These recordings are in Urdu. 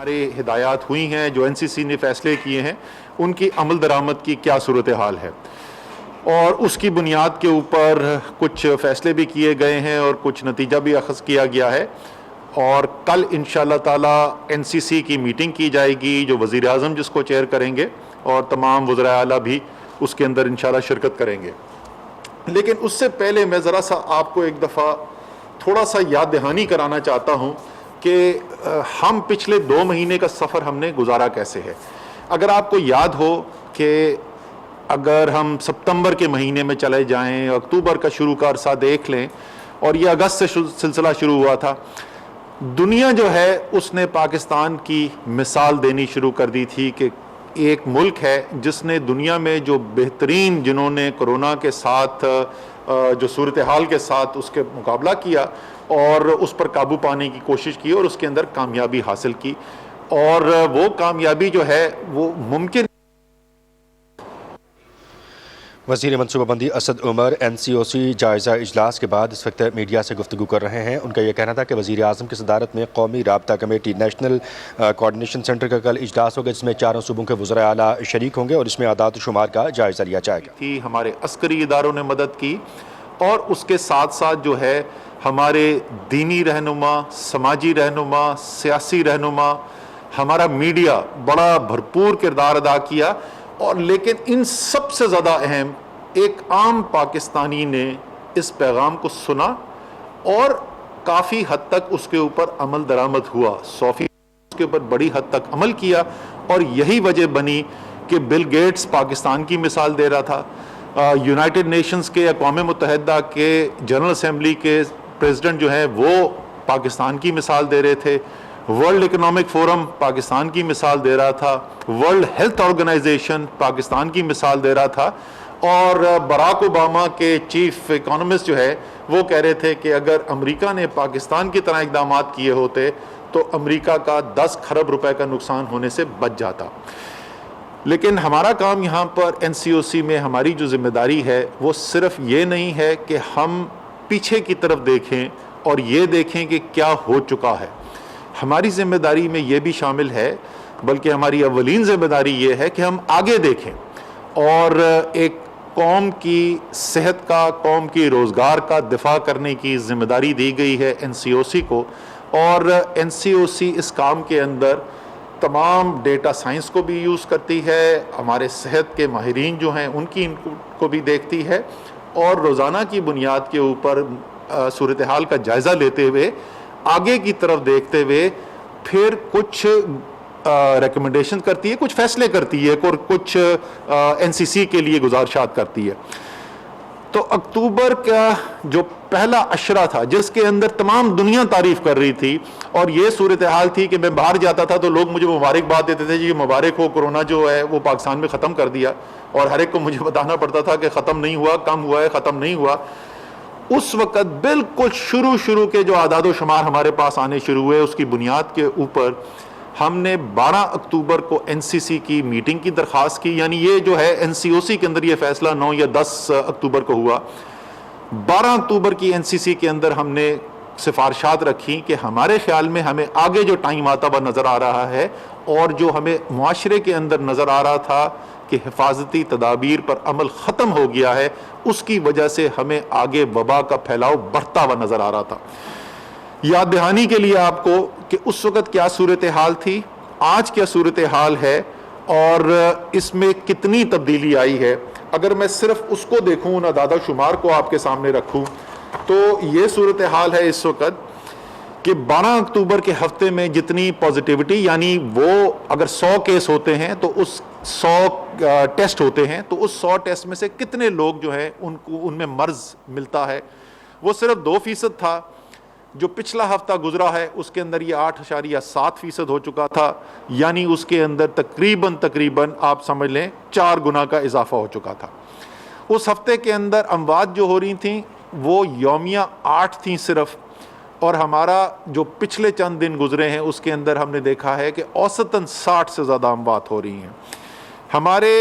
ہمارے ہدایات ہوئی ہیں، جو NCC نے فیصلے کیے ہیں، ان کی عمل درآمد کی کیا صورتحال ہے، اور اس کی بنیاد کے اوپر کچھ فیصلے بھی کیے گئے ہیں اور کچھ نتیجہ بھی اخذ کیا گیا ہے۔ اور کل انشاءاللہ تعالی NCC کی میٹنگ کی جائے گی، جو وزیر اعظم جس کو چیئر کریں گے، اور تمام وزراء اعلیٰ بھی اس کے اندر انشاءاللہ شرکت کریں گے۔ لیکن اس سے پہلے میں ذرا سا آپ کو ایک دفعہ تھوڑا سا یاد دہانی کرانا چاہتا ہوں کہ ہم پچھلے 2 مہینے کا سفر ہم نے گزارا کیسے ہے۔ اگر آپ کو یاد ہو کہ اگر ہم ستمبر کے مہینے میں چلے جائیں، اکتوبر کا شروع کا عرصہ دیکھ لیں، اور یہ اگست سے سلسلہ شروع ہوا تھا، دنیا جو ہے اس نے پاکستان کی مثال دینی شروع کر دی تھی کہ ایک ملک ہے جس نے دنیا میں جو بہترین، جنہوں نے کرونا کے ساتھ جو صورتحال کے ساتھ اس کے مقابلہ کیا اور اس پر قابو پانے کی کوشش کی اور اس کے اندر کامیابی حاصل کی، اور وہ کامیابی جو ہے وہ ممکن۔ وزیر منصوبہ بندی اسد عمر NCOC جائزہ اجلاس کے بعد اس وقت میڈیا سے گفتگو کر رہے ہیں۔ ان کا یہ کہنا تھا کہ وزیر اعظم کی صدارت میں قومی رابطہ کمیٹی نیشنل کوآرڈینیشن سینٹر کا کل اجلاس ہوگا، جس میں 4 صوبوں کے وزراء اعلیٰ شریک ہوں گے اور اس میں اعداد و شمار کا جائزہ لیا جائے گا۔ ہمارے عسکری اداروں نے مدد کی، اور اس کے ساتھ ساتھ جو ہے ہمارے دینی رہنما، سماجی رہنما، سیاسی رہنما، ہمارا میڈیا بڑا بھرپور کردار ادا کیا، اور لیکن ان سب سے زیادہ اہم ایک عام پاکستانی نے اس پیغام کو سنا اور کافی حد تک اس کے اوپر عمل درآمد ہوا، 100% اس کے اوپر بڑی حد تک عمل کیا، اور یہی وجہ بنی کہ بل گیٹس پاکستان کی مثال دے رہا تھا، یونائٹڈ نیشنز کے، اقوام متحدہ کے جنرل اسمبلی کے پریزیڈنٹ جو ہیں وہ پاکستان کی مثال دے رہے تھے، ورلڈ اکنامک فورم پاکستان کی مثال دے رہا تھا، ورلڈ ہیلتھ آرگنائزیشن پاکستان کی مثال دے رہا تھا، اور براک اوباما کے چیف اکانومسٹ جو ہے وہ کہہ رہے تھے کہ اگر امریکہ نے پاکستان کی طرح اقدامات کیے ہوتے تو امریکہ کا 10 کھرب روپے کا نقصان ہونے سے بچ جاتا۔ لیکن ہمارا کام یہاں پر NCOC میں ہماری جو ذمہ داری ہے وہ صرف یہ نہیں ہے کہ ہم پیچھے کی طرف دیکھیں اور یہ دیکھیں کہ کیا ہو چکا ہے، ہماری ذمہ داری میں یہ بھی شامل ہے، بلکہ ہماری اولین ذمہ داری یہ ہے کہ ہم آگے دیکھیں، اور ایک قوم کی صحت کا، قوم کی روزگار کا دفاع کرنے کی ذمہ داری دی گئی ہے NCOC کو، اور NCOC اس کام کے اندر تمام ڈیٹا سائنس کو بھی یوز کرتی ہے، ہمارے صحت کے ماہرین جو ہیں ان کی کو بھی دیکھتی ہے، اور روزانہ کی بنیاد کے اوپر صورتحال کا جائزہ لیتے ہوئے، آگے کی طرف دیکھتے ہوئے پھر کچھ ریکمنڈیشن کرتی ہے، کچھ فیصلے کرتی ہے، اور کچھ NCC کے لیے گزارشات کرتی ہے۔ تو اکتوبر کا جو پہلا عشرہ تھا جس کے اندر تمام دنیا تعریف کر رہی تھی، اور یہ صورتحال تھی کہ میں باہر جاتا تھا تو لوگ مجھے مبارکباد دیتے تھے، جی مبارک ہو، کورونا جو ہے وہ پاکستان میں ختم کر دیا، اور ہر ایک کو مجھے بتانا پڑتا تھا کہ ختم نہیں ہوا، کم ہوا ہے، ختم نہیں ہوا۔ اس وقت بالکل شروع کے جو اعداد و شمار ہمارے پاس آنے شروع ہوئے، اس کی بنیاد کے اوپر ہم نے 12 اکتوبر کو NCC کی میٹنگ کی درخواست کی، یعنی یہ جو ہے NCOC کے اندر یہ فیصلہ 9 یا 10 اکتوبر کو ہوا، 12 اکتوبر کی NCC کے اندر ہم نے سفارشات رکھی کہ ہمارے خیال میں ہمیں آگے جو ٹائم آتا ہوا نظر آ رہا ہے، اور جو ہمیں معاشرے کے اندر نظر آ رہا تھا کہ حفاظتی تدابیر پر عمل ختم ہو گیا ہے، اس کی وجہ سے ہمیں آگے وبا کا پھیلاؤ بڑھتا ہوا نظر آ رہا تھا۔ یاد دہانی کے لیے آپ کو کہ اس وقت کیا صورتحال تھی، آج کیا صورتحال ہے، اور اس میں کتنی تبدیلی آئی ہے۔ اگر میں صرف اس کو دیکھوں، ان اعداد و شمار کو آپ کے سامنے رکھوں، تو یہ صورتحال ہے اس وقت کہ 12 اکتوبر کے ہفتے میں جتنی پازیٹیوٹی، یعنی وہ اگر 100 کیس ہوتے ہیں تو اس 100 ٹیسٹ ہوتے ہیں، تو اس 100 ٹیسٹ میں سے کتنے لوگ جو ہیں ان میں مرض ملتا ہے، وہ صرف 2% تھا۔ جو پچھلا ہفتہ گزرا ہے اس کے اندر یہ 8.7% ہو چکا تھا، یعنی اس کے اندر تقریباً آپ سمجھ لیں 4 گنا کا اضافہ ہو چکا تھا۔ اس ہفتے کے اندر اموات جو ہو رہی تھیں وہ یومیہ 8 تھیں صرف، اور ہمارا جو پچھلے چند دن گزرے ہیں اس کے اندر ہم نے دیکھا ہے کہ اوسطاً 60 سے زیادہ اموات ہو رہی ہیں۔ ہمارے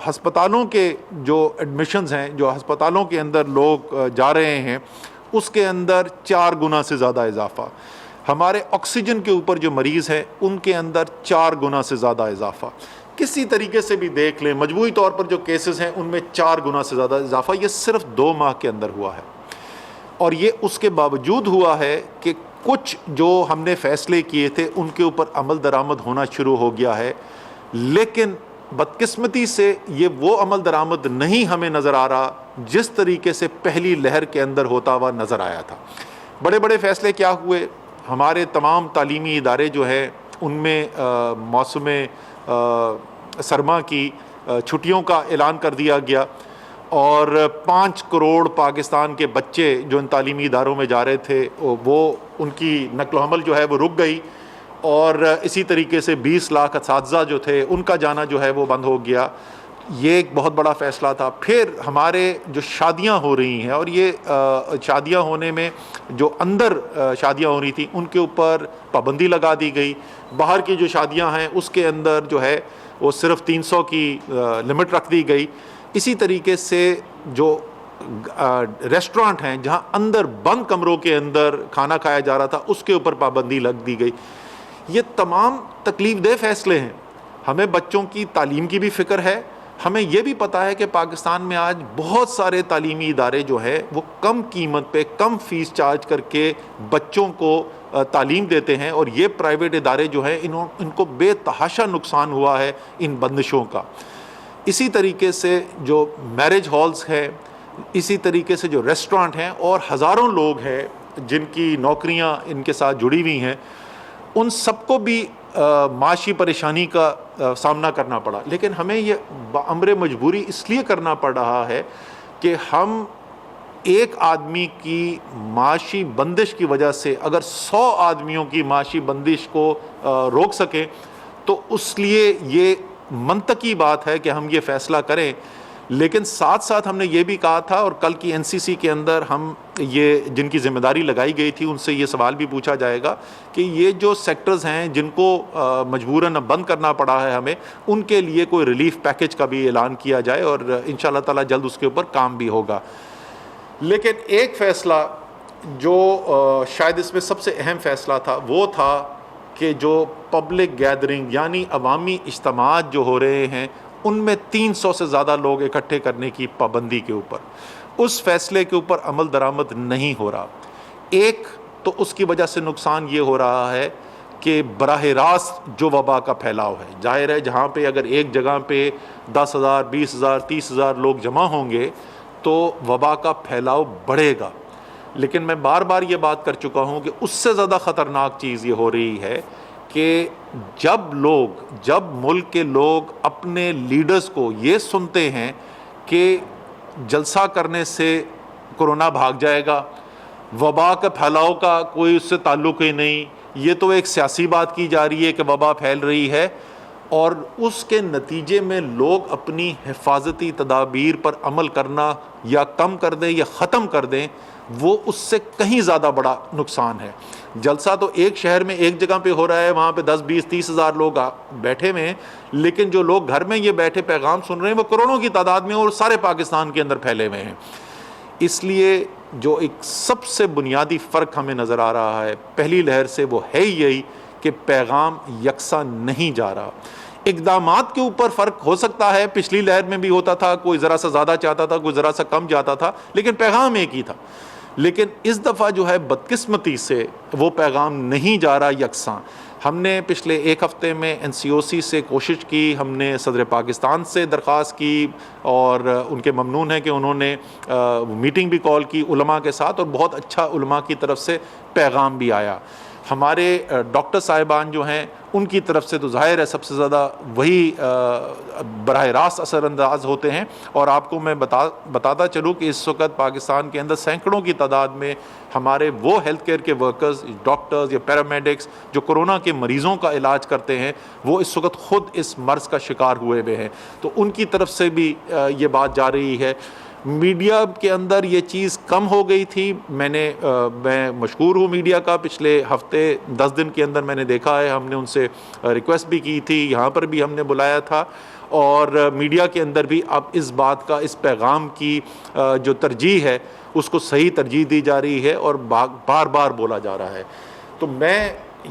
ہسپتالوں کے جو ایڈمیشنز ہیں، جو ہسپتالوں کے اندر لوگ جا رہے ہیں، اس کے اندر 4 گنا سے زیادہ اضافہ۔ ہمارے آکسیجن کے اوپر جو مریض ہیں ان کے اندر 4 گنا سے زیادہ اضافہ. کسی طریقے سے بھی دیکھ لیں مجموعی طور پر جو کیسز ہیں ان میں 4 گنا سے زیادہ اضافہ یہ صرف 2 ماہ کے اندر ہوا ہے. اور یہ اس کے باوجود ہوا ہے کہ کچھ جو ہم نے فیصلے کیے تھے ان کے اوپر عمل درآمد ہونا شروع ہو گیا ہے، لیکن بدقسمتی سے یہ وہ عمل درآمد نہیں ہمیں نظر آ رہا جس طریقے سے پہلی لہر کے اندر ہوتا ہوا نظر آیا تھا. بڑے بڑے فیصلے کیا ہوئے؟ ہمارے تمام تعلیمی ادارے جو ہیں ان میں موسم سرما کی چھٹیوں کا اعلان کر دیا گیا، اور 5 کروڑ پاکستان کے بچے جو ان تعلیمی اداروں میں جا رہے تھے وہ ان کی نقل و حمل جو ہے وہ رک گئی، اور اسی طریقے سے 20 لاکھ اساتذہ جو تھے ان کا جانا جو ہے وہ بند ہو گیا. یہ ایک بہت بڑا فیصلہ تھا. پھر ہمارے جو شادیاں ہو رہی ہیں، اور یہ شادیاں ہونے میں جو اندر شادیاں ہو رہی تھیں ان کے اوپر پابندی لگا دی گئی. باہر کی جو شادیاں ہیں اس کے اندر جو ہے وہ صرف 300 کی لمٹ رکھ دی گئی. اسی طریقے سے جو ریسٹورانٹ ہیں جہاں اندر بند کمروں کے اندر کھانا کھایا جا رہا تھا اس کے اوپر پابندی لگ دی گئی. یہ تمام تکلیف دہ فیصلے ہیں. ہمیں بچوں کی تعلیم کی بھی فکر ہے. ہمیں یہ بھی پتہ ہے کہ پاکستان میں آج بہت سارے تعلیمی ادارے جو ہیں وہ کم قیمت پہ کم فیس چارج کر کے بچوں کو تعلیم دیتے ہیں، اور یہ پرائیویٹ ادارے جو ہیں ان کو بے تحاشا نقصان ہوا ہے ان بندشوں کا. اسی طریقے سے جو میرج ہالز ہیں، اسی طریقے سے جو ریسٹورانٹ ہیں، اور ہزاروں لوگ ہیں جن کی نوکریاں ان کے ساتھ جڑی ہوئی ہیں، ان سب کو بھی معاشی پریشانی کا سامنا کرنا پڑا. لیکن ہمیں یہ بامر مجبوری اس لیے کرنا پڑ رہا ہے کہ ہم ایک آدمی کی معاشی بندش کی وجہ سے اگر 100 آدمیوں کی معاشی بندش کو روک سکیں تو اس لیے یہ منطقی بات ہے کہ ہم یہ فیصلہ کریں. لیکن ساتھ ساتھ ہم نے یہ بھی کہا تھا، اور کل کی NCC کے اندر ہم یہ جن کی ذمہ داری لگائی گئی تھی ان سے یہ سوال بھی پوچھا جائے گا کہ یہ جو سیکٹرز ہیں جن کو مجبوراً بند کرنا پڑا ہے ہمیں، ان کے لیے کوئی ریلیف پیکج کا بھی اعلان کیا جائے، اور انشاءاللہ تعالی جلد اس کے اوپر کام بھی ہوگا. لیکن ایک فیصلہ جو شاید اس میں سب سے اہم فیصلہ تھا وہ تھا کہ جو پبلک گیدرنگ یعنی عوامی اجتماعات جو ہو رہے ہیں ان میں 300 سے زیادہ لوگ اکٹھے کرنے کی پابندی کے اوپر، اس فیصلے کے اوپر عمل درآمد نہیں ہو رہا. ایک تو اس کی وجہ سے نقصان یہ ہو رہا ہے کہ براہ راست جو وبا کا پھیلاؤ ہے، ظاہر ہے جہاں پہ اگر ایک جگہ پہ 10,000 20,000 30,000 لوگ جمع ہوں گے تو وبا کا پھیلاؤ بڑھے گا. لیکن میں بار بار یہ بات کر چکا ہوں کہ اس سے زیادہ خطرناک چیز یہ ہو رہی ہے کہ جب ملک کے لوگ اپنے لیڈرز کو یہ سنتے ہیں کہ جلسہ کرنے سے کرونا بھاگ جائے گا، وبا کا پھیلاؤ کا کوئی اس سے تعلق ہی نہیں، یہ تو ایک سیاسی بات کی جا رہی ہے کہ وبا پھیل رہی ہے، اور اس کے نتیجے میں لوگ اپنی حفاظتی تدابیر پر عمل کرنا یا کم کر دیں یا ختم کر دیں، وہ اس سے کہیں زیادہ بڑا نقصان ہے. جلسہ تو ایک شہر میں ایک جگہ پہ ہو رہا ہے، وہاں پہ 10 20 30 ہزار لوگ بیٹھے ہوئے ہیں، لیکن جو لوگ گھر میں یہ بیٹھے پیغام سن رہے ہیں وہ کروڑوں کی تعداد میں اور سارے پاکستان کے اندر پھیلے ہوئے ہیں. اس لیے جو ایک سب سے بنیادی فرق ہمیں نظر آ رہا ہے پہلی لہر سے وہ ہے یہی کہ پیغام یکساں نہیں جا رہا. اقدامات کے اوپر فرق ہو سکتا ہے، پچھلی لہر میں بھی ہوتا تھا، کوئی ذرا سا زیادہ چاہتا تھا، کوئی ذرا سا کم جاتا تھا، لیکن پیغام ایک ہی تھا. لیکن اس دفعہ جو ہے بدقسمتی سے وہ پیغام نہیں جا رہا یکساں. ہم نے پچھلے ایک ہفتے میں NCOC سے کوشش کی، ہم نے صدر پاکستان سے درخواست کی اور ان کے ممنون ہے کہ انہوں نے میٹنگ بھی کال کی علماء کے ساتھ، اور بہت اچھا علماء کی طرف سے پیغام بھی آیا. ہمارے ڈاکٹر صاحبان جو ہیں ان کی طرف سے تو ظاہر ہے سب سے زیادہ وہی براہ راست اثر انداز ہوتے ہیں. اور آپ کو میں بتاتا چلوں کہ اس وقت پاکستان کے اندر سینکڑوں کی تعداد میں ہمارے وہ ہیلتھ کیئر کے ورکرز، ڈاکٹرز یا پیرامیڈکس جو کورونا کے مریضوں کا علاج کرتے ہیں، وہ اس وقت خود اس مرض کا شکار ہوئے ہوئے ہیں. تو ان کی طرف سے بھی یہ بات جا رہی ہے. میڈیا کے اندر یہ چیز کم ہو گئی تھی. میں مشکور ہوں میڈیا کا، پچھلے ہفتے 10 دن کے اندر میں نے دیکھا ہے، ہم نے ان سے ریکویسٹ بھی کی تھی، یہاں پر بھی ہم نے بلایا تھا، اور میڈیا کے اندر بھی اب اس بات کا، اس پیغام کی جو ترجیح ہے اس کو صحیح ترجیح دی جا رہی ہے اور بار بار بولا جا رہا ہے. تو میں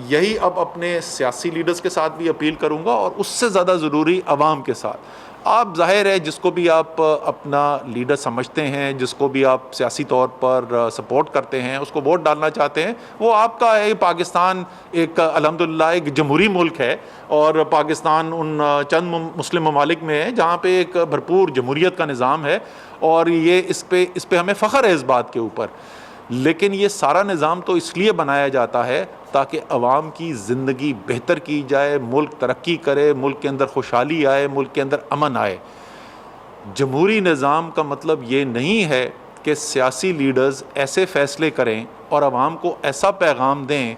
یہی اب اپنے سیاسی لیڈرز کے ساتھ بھی اپیل کروں گا، اور اس سے زیادہ ضروری عوام کے ساتھ. آپ ظاہر ہے جس کو بھی آپ اپنا لیڈر سمجھتے ہیں، جس کو بھی آپ سیاسی طور پر سپورٹ کرتے ہیں، اس کو ووٹ ڈالنا چاہتے ہیں، وہ آپ کا ہے. پاکستان ایک الحمدللہ ایک جمہوری ملک ہے، اور پاکستان ان چند مسلم ممالک میں ہے جہاں پہ ایک بھرپور جمہوریت کا نظام ہے، اور یہ اس پہ ہمیں فخر ہے اس بات کے اوپر. لیکن یہ سارا نظام تو اس لیے بنایا جاتا ہے تاکہ عوام کی زندگی بہتر کی جائے، ملک ترقی کرے، ملک کے اندر خوشحالی آئے، ملک کے اندر امن آئے. جمہوری نظام کا مطلب یہ نہیں ہے کہ سیاسی لیڈرز ایسے فیصلے کریں اور عوام کو ایسا پیغام دیں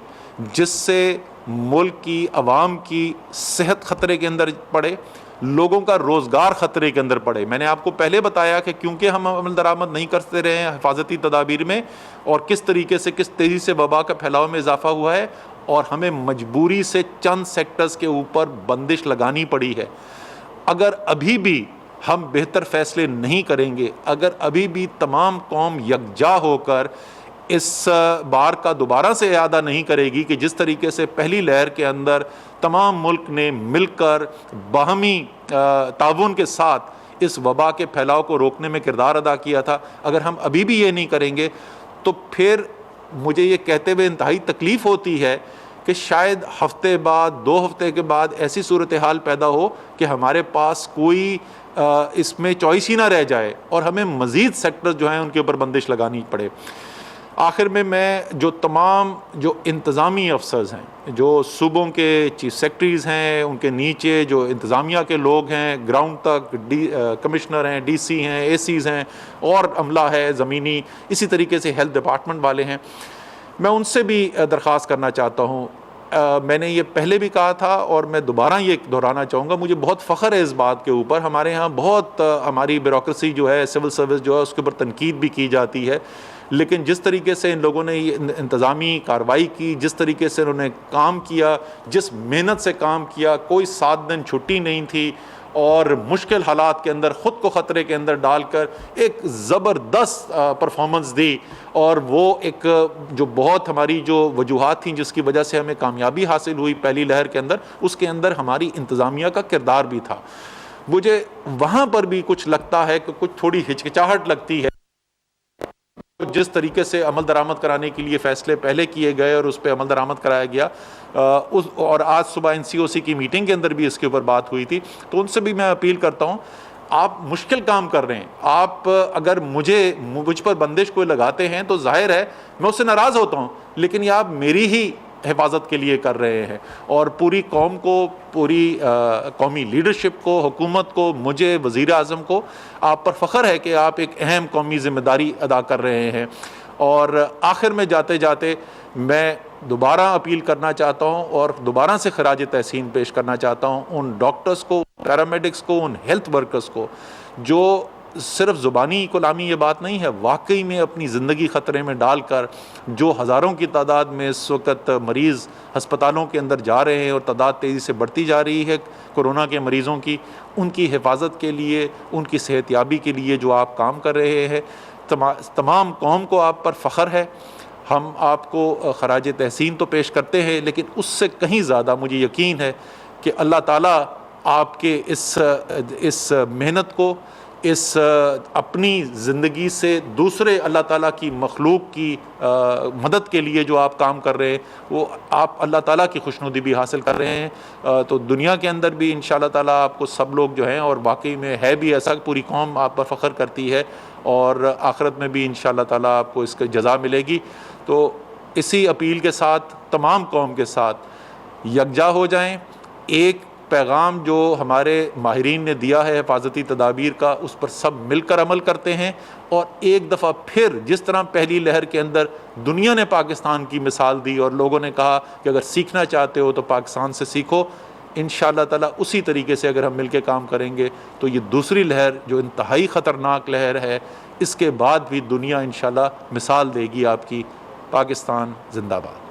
جس سے ملک کی عوام کی صحت خطرے کے اندر پڑے، لوگوں کا روزگار خطرے کے اندر پڑے. میں نے آپ کو پہلے بتایا کہ کیونکہ ہم عمل درآمد نہیں کرتے رہے ہیں حفاظتی تدابیر میں، اور کس طریقے سے کس تیزی سے وبا کا پھیلاؤ میں اضافہ ہوا ہے، اور ہمیں مجبوری سے چند سیکٹرز کے اوپر بندش لگانی پڑی ہے. اگر ابھی بھی ہم بہتر فیصلے نہیں کریں گے، اگر ابھی بھی تمام قوم یکجا ہو کر اس بار کا دوبارہ سے اعادہ نہیں کرے گی کہ جس طریقے سے پہلی لہر کے اندر تمام ملک نے مل کر باہمی تعاون کے ساتھ اس وبا کے پھیلاؤ کو روکنے میں کردار ادا کیا تھا، اگر ہم ابھی بھی یہ نہیں کریں گے تو پھر مجھے یہ کہتے ہوئے انتہائی تکلیف ہوتی ہے کہ شاید ہفتے بعد 2 ہفتے کے بعد ایسی صورتحال پیدا ہو کہ ہمارے پاس کوئی اس میں چوائس ہی نہ رہ جائے اور ہمیں مزید سیکٹر جو ہیں ان کے اوپر بندش لگانی پڑے. آخر میں جو تمام جو انتظامی افسرز ہیں، جو صوبوں کے چیف سیکرٹریز ہیں، ان کے نیچے جو انتظامیہ کے لوگ ہیں گراؤنڈ تک، کمشنر ہیں، ڈی سی ہیں، اے سیز ہیں، اور عملہ ہے زمینی، اسی طریقے سے ہیلتھ ڈپارٹمنٹ والے ہیں، میں ان سے بھی درخواست کرنا چاہتا ہوں. میں نے یہ پہلے بھی کہا تھا اور میں دوبارہ یہ دہرانا چاہوں گا، مجھے بہت فخر ہے اس بات کے اوپر. ہمارے ہاں بہت ہماری بیوروکریسی جو ہے، سول سروس جو ہے، اس کے اوپر تنقید بھی کی جاتی ہے، لیکن جس طریقے سے ان لوگوں نے انتظامی کارروائی کی، جس طریقے سے انہوں نے کام کیا، جس محنت سے کام کیا، کوئی 7 دن چھٹی نہیں تھی، اور مشکل حالات کے اندر خود کو خطرے کے اندر ڈال کر ایک زبردست پرفارمنس دی. اور وہ ایک جو بہت ہماری جو وجوہات تھیں جس کی وجہ سے ہمیں کامیابی حاصل ہوئی پہلی لہر کے اندر، اس کے اندر ہماری انتظامیہ کا کردار بھی تھا. مجھے وہاں پر بھی کچھ لگتا ہے کہ کچھ تھوڑی ہچکچاہٹ لگتی ہے. جس طریقے سے عمل درآمد کرانے کے لیے فیصلے پہلے کیے گئے اور اس پہ عمل درآمد کرایا گیا، اور آج صبح NCOC کی میٹنگ کے اندر بھی اس کے اوپر بات ہوئی تھی، تو ان سے بھی میں اپیل کرتا ہوں، آپ مشکل کام کر رہے ہیں. آپ اگر مجھ پر بندش کوئی لگاتے ہیں تو ظاہر ہے میں اس سے ناراض ہوتا ہوں، لیکن یہ آپ میری ہی حفاظت کے لیے کر رہے ہیں، اور پوری قوم کو، پوری قومی لیڈرشپ کو، حکومت کو، مجھے، وزیر اعظم کو آپ پر فخر ہے کہ آپ ایک اہم قومی ذمہ داری ادا کر رہے ہیں. اور آخر میں جاتے جاتے میں دوبارہ اپیل کرنا چاہتا ہوں اور دوبارہ سے خراج تحسین پیش کرنا چاہتا ہوں ان ڈاکٹرز کو، پیرامیڈکس کو، ان ہیلتھ ورکرز کو جو صرف زبانی کلامی یہ بات نہیں ہے، واقعی میں اپنی زندگی خطرے میں ڈال کر جو ہزاروں کی تعداد میں اس وقت مریض ہسپتالوں کے اندر جا رہے ہیں اور تعداد تیزی سے بڑھتی جا رہی ہے کورونا کے مریضوں کی، ان کی حفاظت کے لیے، ان کی صحت یابی کے لیے جو آپ کام کر رہے ہیں، تمام قوم کو آپ پر فخر ہے. ہم آپ کو خراج تحسین تو پیش کرتے ہیں، لیکن اس سے کہیں زیادہ مجھے یقین ہے کہ اللہ تعالیٰ آپ کے اس محنت کو، اس اپنی زندگی سے دوسرے اللہ تعالیٰ کی مخلوق کی مدد کے لیے جو آپ کام کر رہے ہیں، وہ آپ اللہ تعالیٰ کی خوشنودی بھی حاصل کر رہے ہیں. تو دنیا کے اندر بھی انشاءاللہ تعالیٰ آپ کو سب لوگ جو ہیں، اور واقعی میں ہے بھی ایسا، پوری قوم آپ پر فخر کرتی ہے، اور آخرت میں بھی انشاءاللہ تعالیٰ آپ کو اس کی جزا ملے گی. تو اسی اپیل کے ساتھ تمام قوم کے ساتھ یکجا ہو جائیں. ایک پیغام جو ہمارے ماہرین نے دیا ہے حفاظتی تدابیر کا، اس پر سب مل کر عمل کرتے ہیں، اور ایک دفعہ پھر جس طرح پہلی لہر کے اندر دنیا نے پاکستان کی مثال دی اور لوگوں نے کہا کہ اگر سیکھنا چاہتے ہو تو پاکستان سے سیکھو، انشاءاللہ تعالیٰ اسی طریقے سے اگر ہم مل کے کام کریں گے تو یہ دوسری لہر جو انتہائی خطرناک لہر ہے، اس کے بعد بھی دنیا انشاءاللہ مثال دے گی آپ کی. پاکستان زندہ باد.